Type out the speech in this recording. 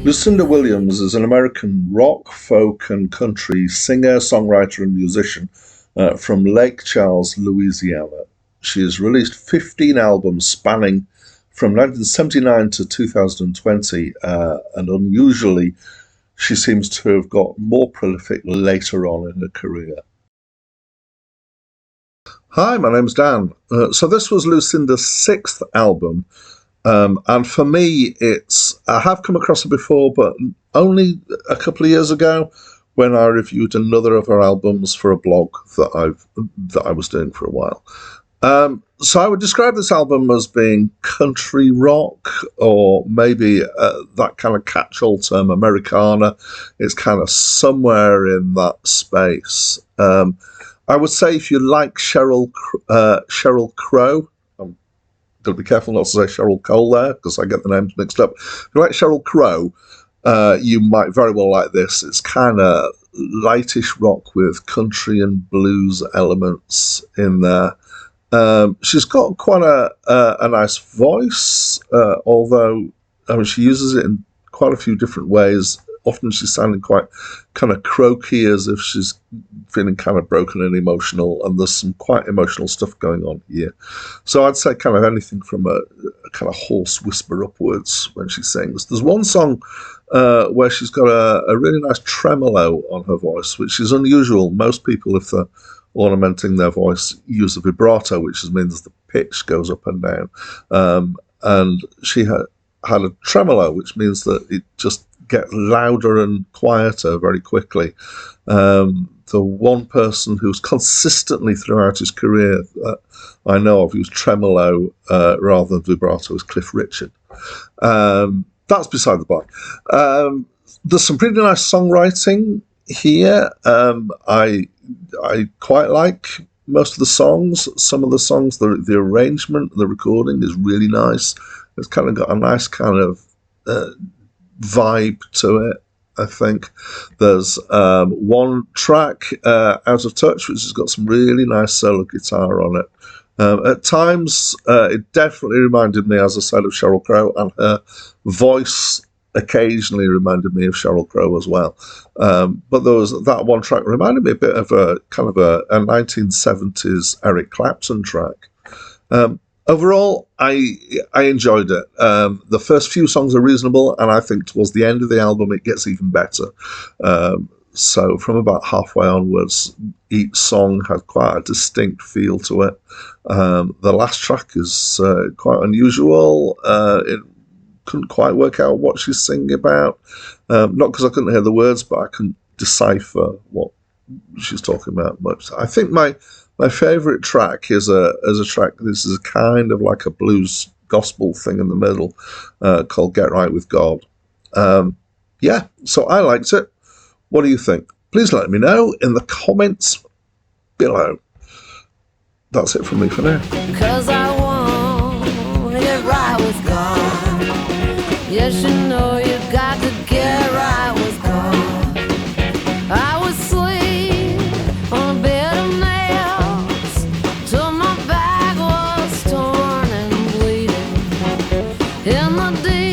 Lucinda Williams is an American rock, folk, and country singer, songwriter, and musician from Lake Charles, Louisiana. She has released 15 albums spanning from 1979 to 2020, and unusually, she seems to have got more prolific later on in her career. Hi, my name's Dan. So this was Lucinda's sixth album. And for me, I have come across it before, but only a couple of years ago when I reviewed another of her albums for a blog that I was doing for a while. So I would describe this album as being country rock, or maybe that kind of catch-all term, Americana. It's kind of somewhere in that space. I would say if you like Sheryl Crow, got to be careful not to say Sheryl Cole there because I get the names mixed up. If you like Sheryl Crow, you might very well like this. It's kind of lightish rock with country and blues elements in there. She's got quite a nice voice, although she uses it in quite a few different ways. Often she's sounding quite kind of croaky, as if she's feeling kind of broken and emotional, and there's some quite emotional stuff going on here. So I'd say kind of anything from a kind of hoarse whisper upwards when she sings. There's one song where she's got a really nice tremolo on her voice, which is unusual. Most people, if they're ornamenting their voice, use a vibrato, which means the pitch goes up and down. And she had a tremolo, which means that it just gets louder and quieter very quickly. The one person who's consistently throughout his career I know of who's tremolo rather than vibrato is Cliff Richard. That's beside the by. There's some pretty nice songwriting here. I quite like most of the songs. Some of the songs, the arrangement, the recording is really nice. It's kind of got a nice kind of vibe to it, I think. There's one track, Out of Touch, which has got some really nice solo guitar on it. At times, it definitely reminded me, as I said, of Sheryl Crow, and her voice occasionally reminded me of Sheryl Crow as well. But there was that one track reminded me a bit of a kind of a 1970s Eric Clapton track. Overall, I enjoyed it. The first few songs are reasonable, and I think towards the end of the album it gets even better. So from about halfway onwards, each song has quite a distinct feel to it. The last track is quite unusual. It couldn't quite work out what she's singing about. Not because I couldn't hear the words, but I couldn't decipher what she's talking about much. I think my favourite track is a track. This is kind of like a blues gospel thing in the middle, called "Get Right with God." So I liked it. What do you think? Please let me know in the comments below. That's it from me for now. 'Cause I want to get right with God. Yes, you know you got to get right with God. I was asleep on a bed of nails till my back was torn and bleeding in the deep.